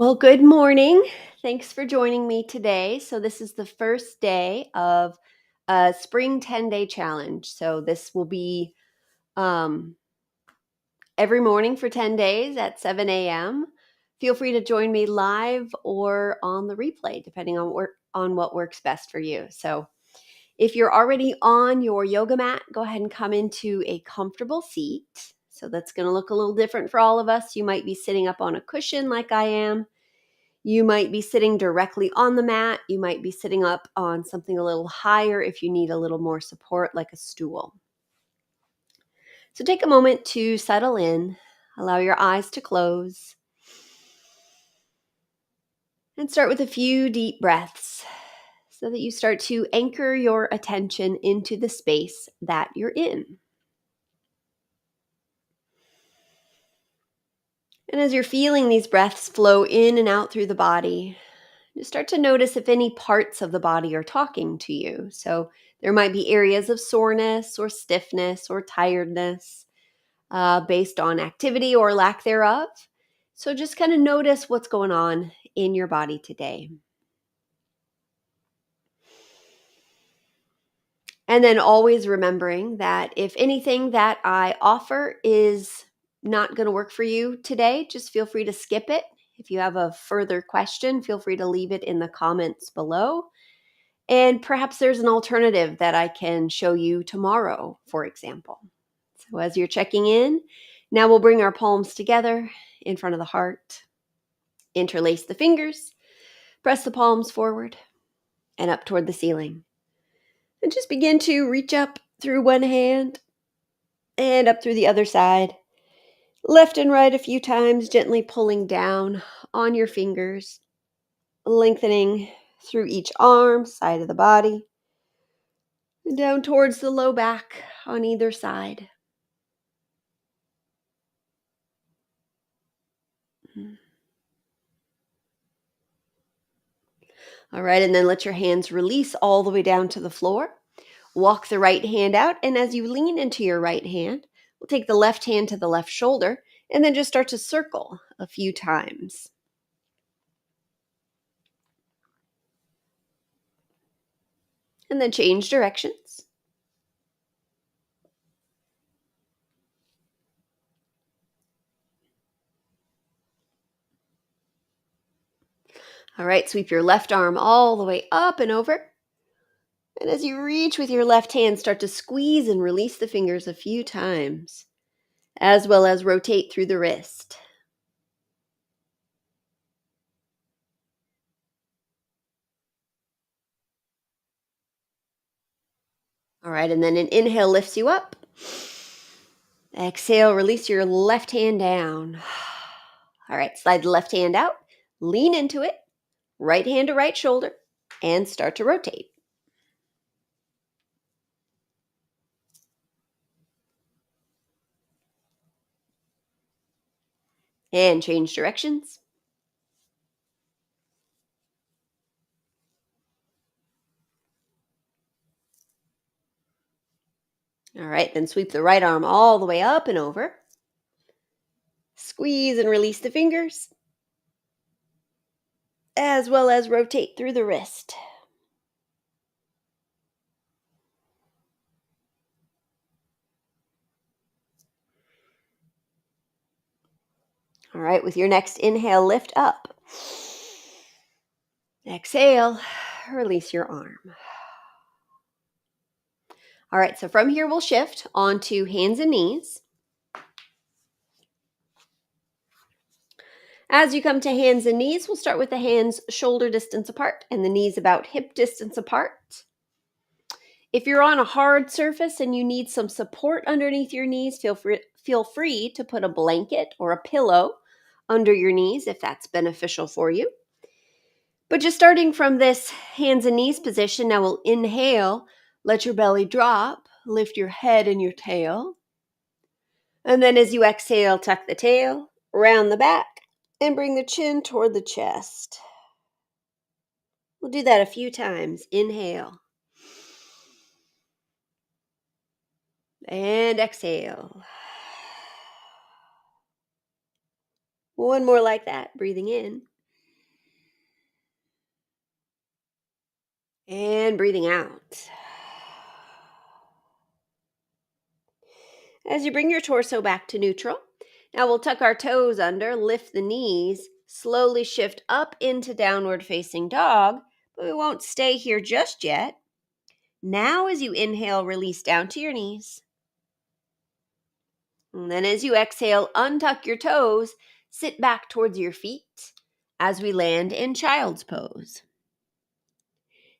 Well, good morning. Thanks for joining me today. So, this is the first day of a spring 10-day challenge. So, this will be um, every morning for 10 days at 7 a.m. Feel free to join me live or on the replay, depending on what works best for you. So, if you're already on your yoga mat, go ahead and come into a comfortable seat. So, that's going to look a little different for all of us. You might be sitting up on a cushion like I am. You might be sitting directly on the mat. You might be sitting up on something a little higher if you need a little more support, like a stool. So take a moment to settle in, allow your eyes to close, and start with a few deep breaths so that you start to anchor your attention into the space that you're in. And as you're feeling these breaths flow in and out through the body, just start to notice if any parts of the body are talking to you. So there might be areas of soreness or stiffness or tiredness based on activity or lack thereof. So just kind of notice what's going on in your body today. And then always remembering that if anything that I offer is not going to work for you today, just feel free to skip it. If you have a further question, feel free to leave it in the comments below. And perhaps there's an alternative that I can show you tomorrow, for example. So as you're checking in, now we'll bring our palms together in front of the heart, interlace the fingers, press the palms forward and up toward the ceiling. And just begin to reach up through one hand and up through the other side, left and right a few times, gently pulling down on your fingers, lengthening through each arm, side of the body, and down towards the low back on either side. All right, and then let your hands release all the way down to the floor. Walk the right hand out, and as you lean into your right hand, we'll take the left hand to the left shoulder and then just start to circle a few times. And then change directions. All right, sweep your left arm all the way up and over. And as you reach with your left hand, start to squeeze and release the fingers a few times, as well as rotate through the wrist. All right, and then an inhale lifts you up. Exhale, release your left hand down. All right, slide the left hand out, lean into it, right hand to right shoulder, and start to rotate. And change directions. All right, then sweep the right arm all the way up and over. Squeeze and release the fingers, as well as rotate through the wrist. All right, with your next inhale, lift up. Exhale, release your arm. All right, so from here, we'll shift onto hands and knees. As you come to hands and knees, we'll start with the hands shoulder distance apart and the knees about hip distance apart. If you're on a hard surface and you need some support underneath your knees, feel free to put a blanket or a pillow under your knees if that's beneficial for you. But just starting from this hands and knees position, now we'll inhale, let your belly drop, lift your head and your tail. And then as you exhale, tuck the tail, round the back, and bring the chin toward the chest. We'll do that a few times. Inhale. And exhale. One more like that, breathing in. And breathing out. As you bring your torso back to neutral, now we'll tuck our toes under, lift the knees, slowly shift up into downward facing dog, but we won't stay here just yet. Now, as you inhale, release down to your knees. And then as you exhale, untuck your toes, sit back towards your feet as we land in child's pose.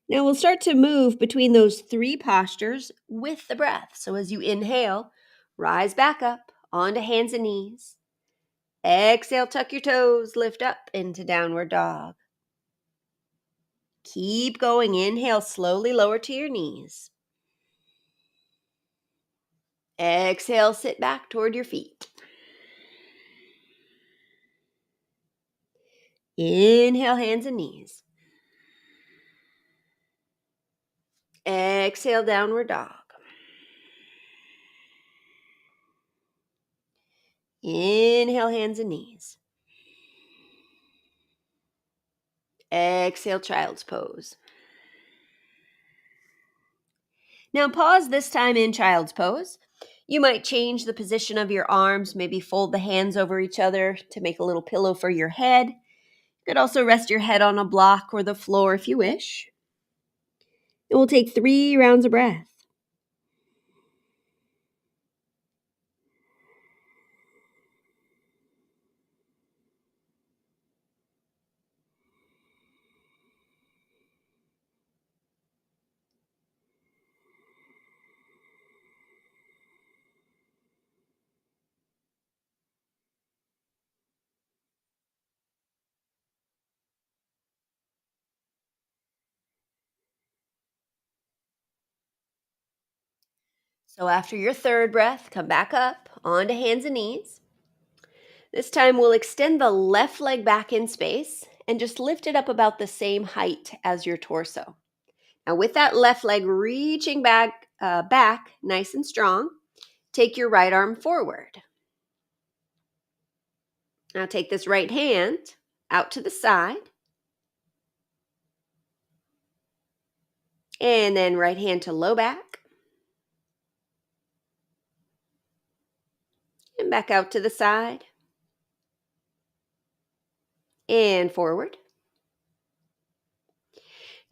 Now we'll start to move between those three postures with the breath. So as you inhale, rise back up onto hands and knees. Exhale, tuck your toes, lift up into downward dog. Keep going. Inhale, slowly lower to your knees. Exhale, sit back toward your feet. Inhale, hands and knees. Exhale, downward dog. Inhale, hands and knees. Exhale, child's pose. Now pause this time in child's pose. You might change the position of your arms, maybe fold the hands over each other to make a little pillow for your head. You could also rest your head on a block or the floor if you wish. And we'll take 3 rounds of breath. So after your third breath, come back up onto hands and knees. This time we'll extend the left leg back in space and just lift it up about the same height as your torso. Now with that left leg reaching back nice and strong, take your right arm forward. Now take this right hand out to the side. And then right hand to low back. And back out to the side. And forward.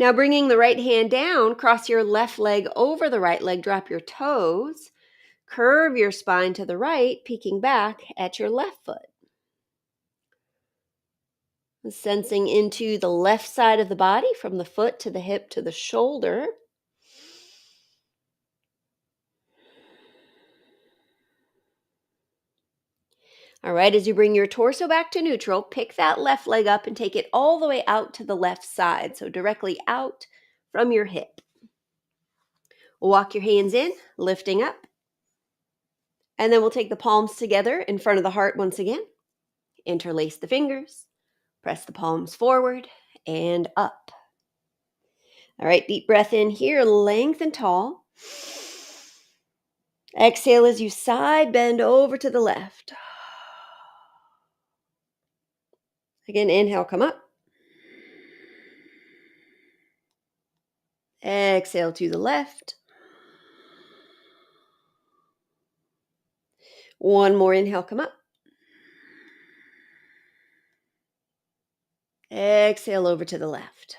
Now bringing the right hand down, cross your left leg over the right leg, drop your toes, curve your spine to the right, peeking back at your left foot. Sensing into the left side of the body from the foot to the hip to the shoulder. All right, as you bring your torso back to neutral, pick that left leg up and take it all the way out to the left side, so directly out from your hip. Walk your hands in, lifting up. And then we'll take the palms together in front of the heart once again. Interlace the fingers. Press the palms forward and up. All right, deep breath in here, lengthen tall. Exhale as you side bend over to the left. Again, inhale, come up. Exhale to the left. One more inhale, come up. Exhale over to the left.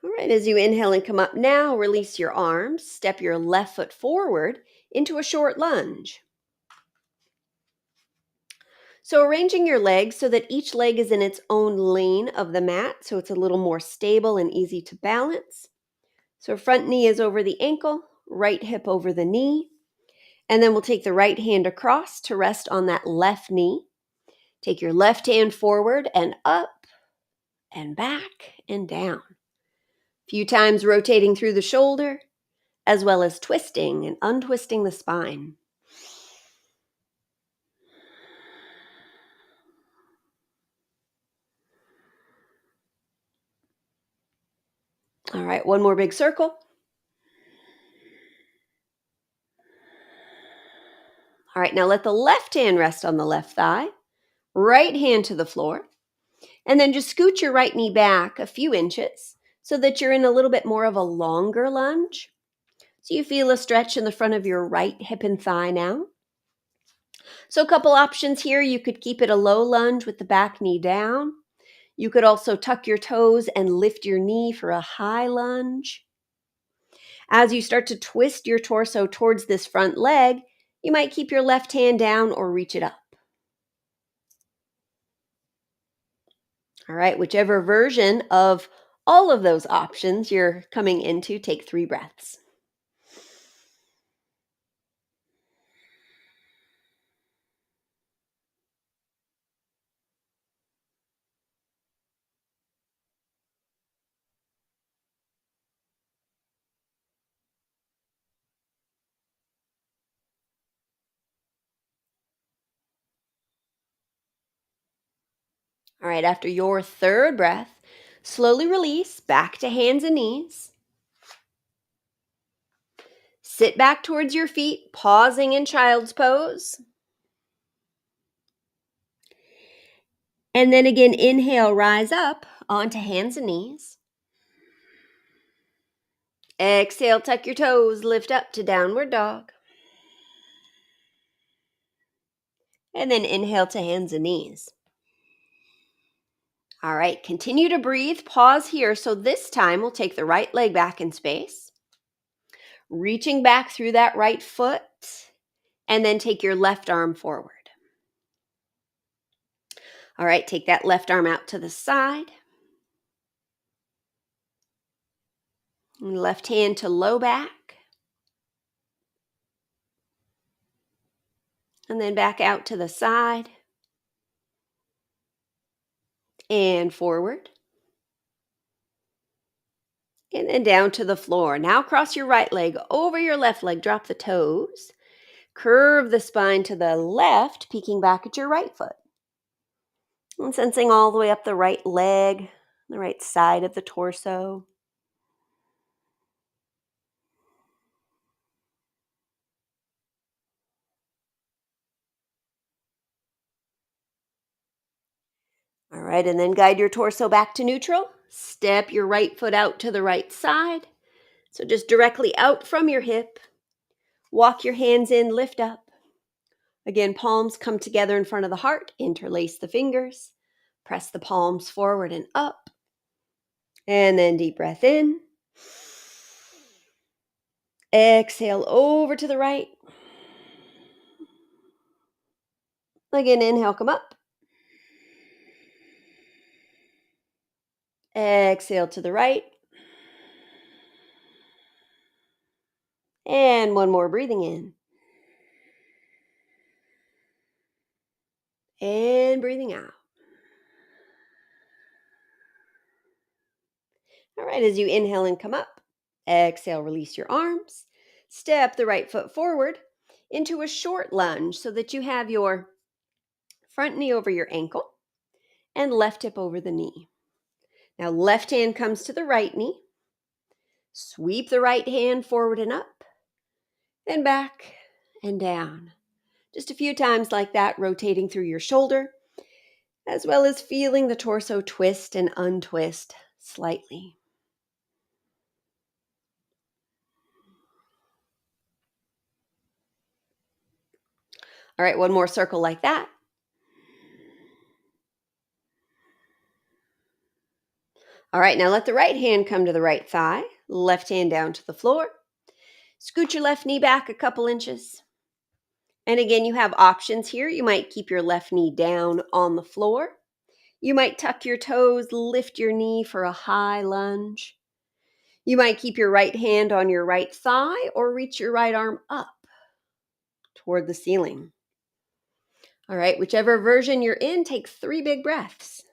All right, as you inhale and come up now, release your arms. Step your left foot forward into a short lunge. So arranging your legs so that each leg is in its own lane of the mat, so it's a little more stable and easy to balance. So front knee is over the ankle, right hip over the knee. And then we'll take the right hand across to rest on that left knee. Take your left hand forward and up and back and down. A few times rotating through the shoulder, as well as twisting and untwisting the spine. All right, one more big circle. All right, now let the left hand rest on the left thigh. Right hand to the floor. And then just scoot your right knee back a few inches so that you're in a little bit more of a longer lunge. So you feel a stretch in the front of your right hip and thigh now. So a couple options here. You could keep it a low lunge with the back knee down. You could also tuck your toes and lift your knee for a high lunge. As you start to twist your torso towards this front leg, you might keep your left hand down or reach it up. All right, whichever version of all of those options you're coming into, take 3 breaths. All right, after your third breath, slowly release back to hands and knees. Sit back towards your feet, pausing in child's pose. And then again, inhale, rise up onto hands and knees. Exhale, tuck your toes, lift up to downward dog. And then inhale to hands and knees. All right, continue to breathe. Pause here. So this time we'll take the right leg back in space, reaching back through that right foot, and then take your left arm forward. All right, take that left arm out to the side. Left hand to low back. And then back out to the side. And forward. And then down to the floor. Now cross your right leg over your left leg. Drop the toes. Curve the spine to the left, peeking back at your right foot. And sensing all the way up the right leg, the right side of the torso. All right, and then guide your torso back to neutral. Step your right foot out to the right side. So just directly out from your hip. Walk your hands in, lift up. Again, palms come together in front of the heart. Interlace the fingers. Press the palms forward and up. And then deep breath in. Exhale over to the right. Again, inhale, come up. Exhale to the right. And one more, breathing in. And breathing out. All right, as you inhale and come up, exhale, release your arms. Step the right foot forward into a short lunge so that you have your front knee over your ankle and left hip over the knee. Now, left hand comes to the right knee. Sweep the right hand forward and up, and back and down. Just a few times like that, rotating through your shoulder, as well as feeling the torso twist and untwist slightly. All right, one more circle like that. All right, now let the right hand come to the right thigh, left hand down to the floor. Scoot your left knee back a couple inches. And again, you have options here. You might keep your left knee down on the floor. You might tuck your toes, lift your knee for a high lunge. You might keep your right hand on your right thigh or reach your right arm up toward the ceiling. All right, whichever version you're in, take 3 big breaths.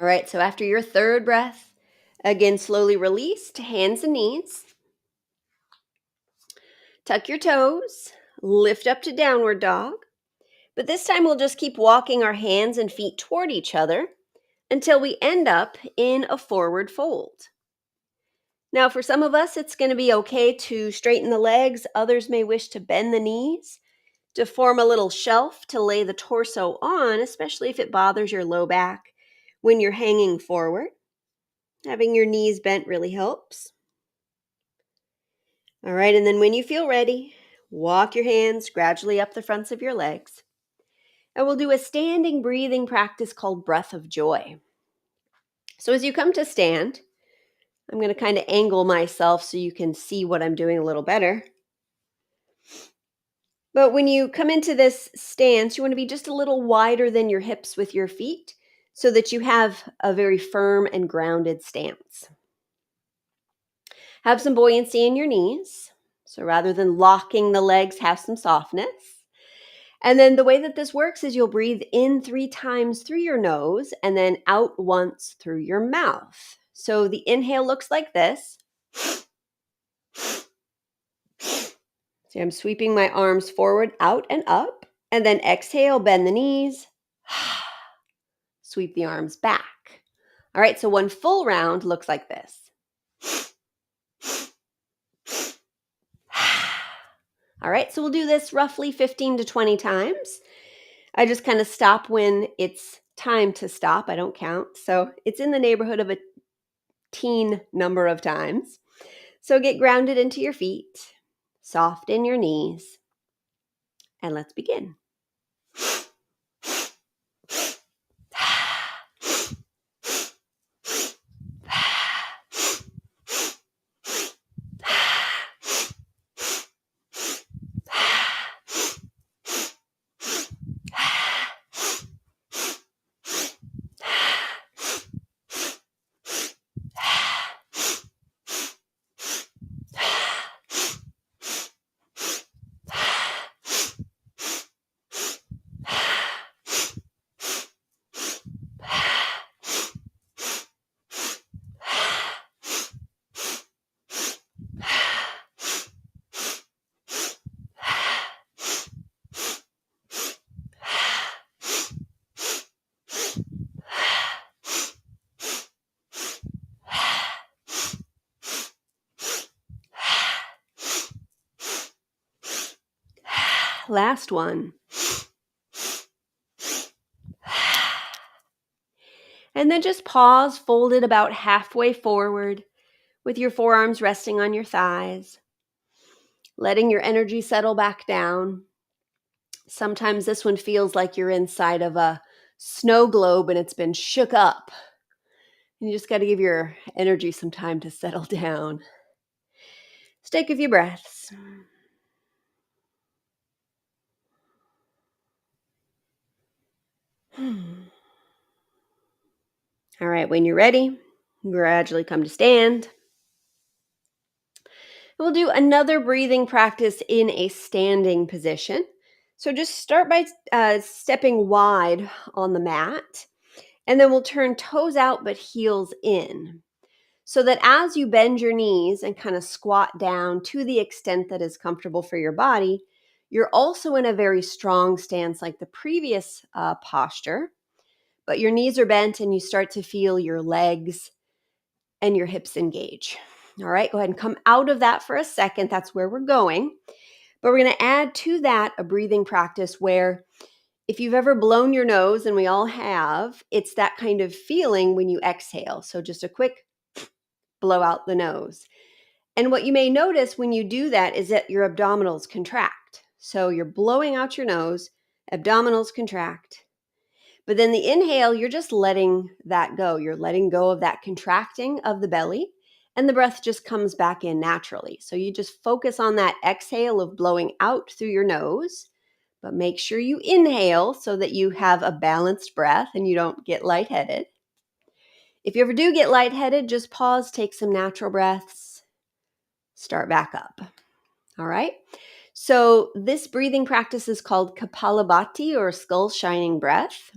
All right, so after your third breath, again, slowly release to hands and knees. Tuck your toes, lift up to downward dog. But this time we'll just keep walking our hands and feet toward each other until we end up in a forward fold. Now, for some of us, it's going to be okay to straighten the legs. Others may wish to bend the knees to form a little shelf to lay the torso on, especially if it bothers your low back when you're hanging forward. Having your knees bent really helps. All right, and then when you feel ready, walk your hands gradually up the fronts of your legs. And we'll do a standing breathing practice called breath of joy. So as you come to stand, I'm going to kind of angle myself so you can see what I'm doing a little better. But when you come into this stance, you want to be just a little wider than your hips with your feet so that you have a very firm and grounded stance. Have some buoyancy in your knees. So rather than locking the legs, have some softness. And then the way that this works is you'll breathe in 3 times through your nose and then out once through your mouth. So the inhale looks like this. See, I'm sweeping my arms forward, out, and up. And then exhale, bend the knees. Sweep the arms back. All right, so one full round looks like this. All right, so we'll do this roughly 15 to 20 times. I just kind of stop when it's time to stop. I don't count. So it's in the neighborhood of a teen number of times. So get grounded into your feet, soften your knees, and let's begin. Last one. And then just pause, folded about halfway forward with your forearms resting on your thighs, letting your energy settle back down. Sometimes this one feels like you're inside of a snow globe and it's been shook up. And you just got to give your energy some time to settle down. Let's take a few breaths. All right, when you're ready, gradually come to stand. We'll do another breathing practice in a standing position. So just start by stepping wide on the mat, and then we'll turn toes out but heels in. So that as you bend your knees and kind of squat down to the extent that is comfortable for your body, you're also in a very strong stance like the previous posture, but your knees are bent and you start to feel your legs and your hips engage. All right, go ahead and come out of that for a second. That's where we're going. But we're going to add to that a breathing practice where if you've ever blown your nose, and we all have, it's that kind of feeling when you exhale. So just a quick blow out the nose. And what you may notice when you do that is that your abdominals contract. So you're blowing out your nose, abdominals contract. But then the inhale, you're just letting that go. You're letting go of that contracting of the belly, and the breath just comes back in naturally. So you just focus on that exhale of blowing out through your nose, but make sure you inhale so that you have a balanced breath and you don't get lightheaded. If you ever do get lightheaded, just pause, take some natural breaths, start back up. All right. So this breathing practice is called Kapalabhati, or skull shining breath.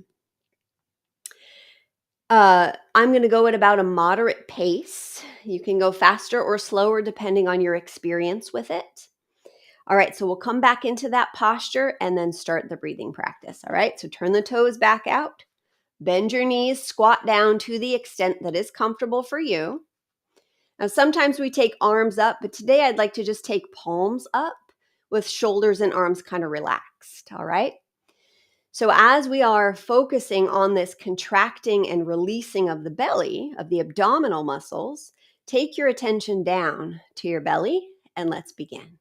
I'm going to go at about a moderate pace. You can go faster or slower depending on your experience with it. All right, so we'll come back into that posture and then start the breathing practice. All right, so turn the toes back out, bend your knees, squat down to the extent that is comfortable for you. Now, sometimes we take arms up, but today I'd like to just take palms up with shoulders and arms kind of relaxed. All right. So, as we are focusing on this contracting and releasing of the belly, of the abdominal muscles, take your attention down to your belly and let's begin.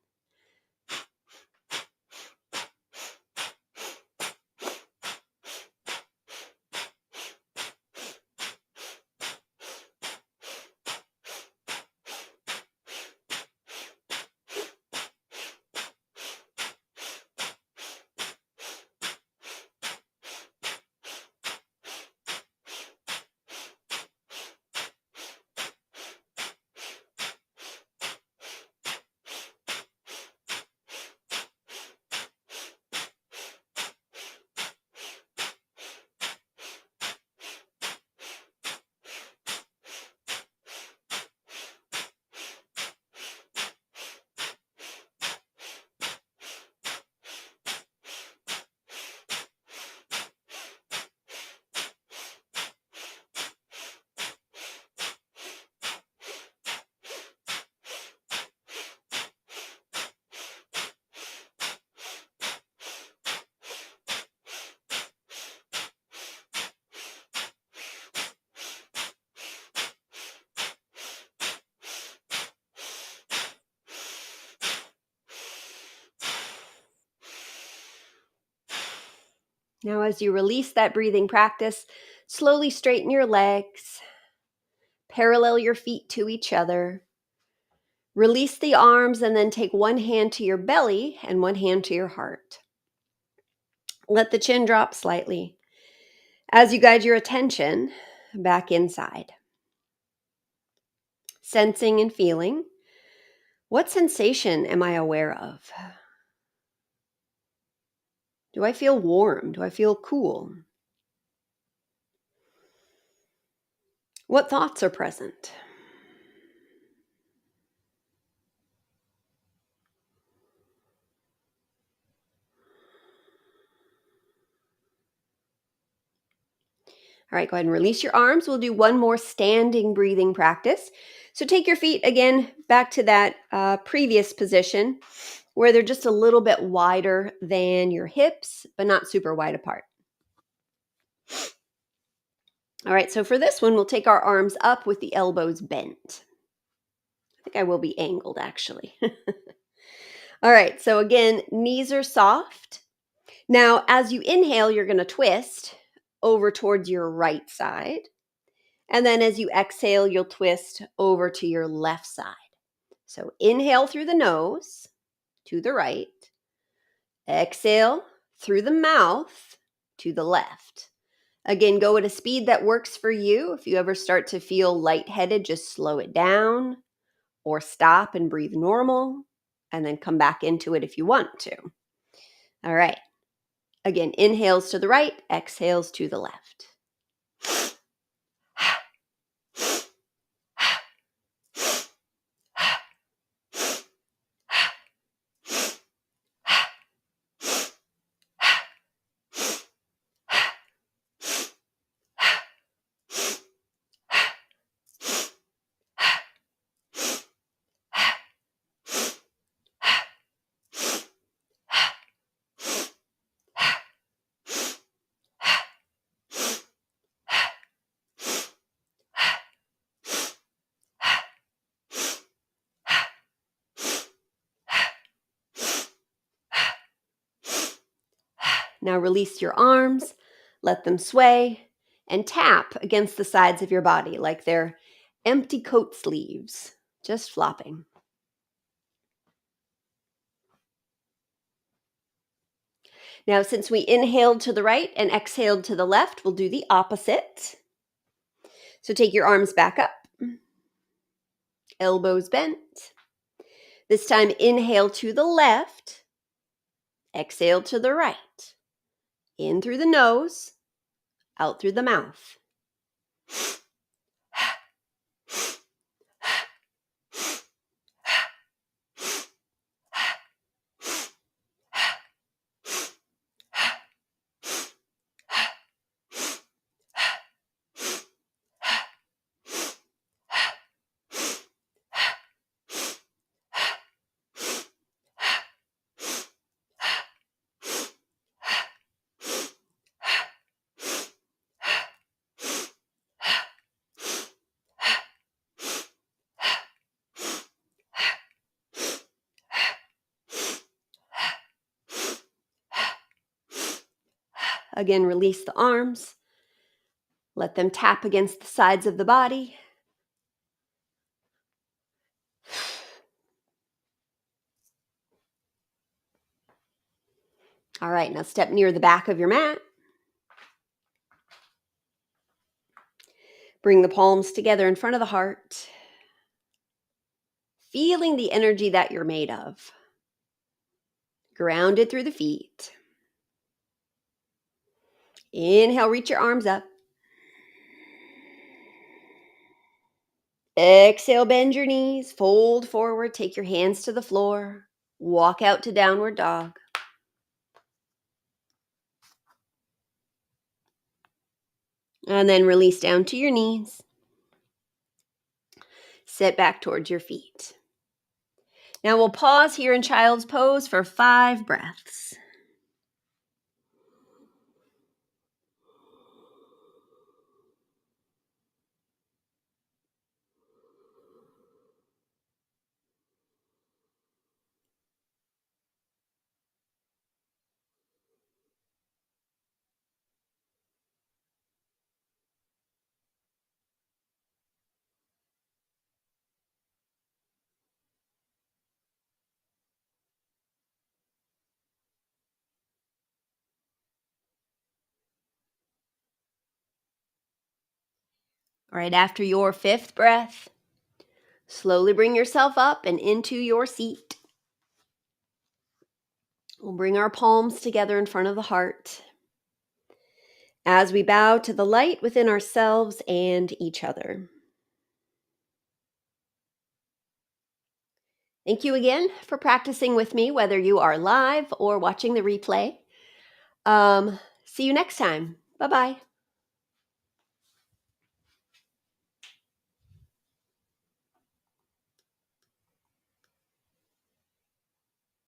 Now, as you release that breathing practice, slowly straighten your legs, parallel your feet to each other. Release the arms and then take one hand to your belly and one hand to your heart. Let the chin drop slightly as you guide your attention back inside. Sensing and feeling, what sensation am I aware of? Do I feel warm? Do I feel cool? What thoughts are present? All right, go ahead and release your arms. We'll do one more standing breathing practice. So take your feet again back to that previous position where they're just a little bit wider than your hips, but not super wide apart. All right, so for this one, we'll take our arms up with the elbows bent. I think I will be angled actually. All right, so again, knees are soft. Now, as you inhale, you're going to twist over towards your right side. And then as you exhale, you'll twist over to your left side. So inhale through the nose to the right. Exhale through the mouth to the left. Again, go at a speed that works for you. If you ever start to feel lightheaded, just slow it down or stop and breathe normal and then come back into it if you want to. All right. Again, inhales to the right, exhales to the left. Now release your arms, let them sway, and tap against the sides of your body like they're empty coat sleeves, just flopping. Now, since we inhaled to the right and exhaled to the left, we'll do the opposite. So take your arms back up, elbows bent. This time, inhale to the left, exhale to the right. In through the nose, out through the mouth. Again, release the arms. Let them tap against the sides of the body. All right, now step near the back of your mat. Bring the palms together in front of the heart, feeling the energy that you're made of. Grounded through the feet. Inhale, reach your arms up. Exhale, bend your knees, fold forward, take your hands to the floor, walk out to downward dog. And then release down to your knees. Sit back towards your feet. Now we'll pause here in child's pose for 5 breaths. All right, after your 5th breath, slowly bring yourself up and into your seat. We'll bring our palms together in front of the heart as we bow to the light within ourselves and each other. Thank you again for practicing with me, whether you are live or watching the replay. See you next time. Bye-bye.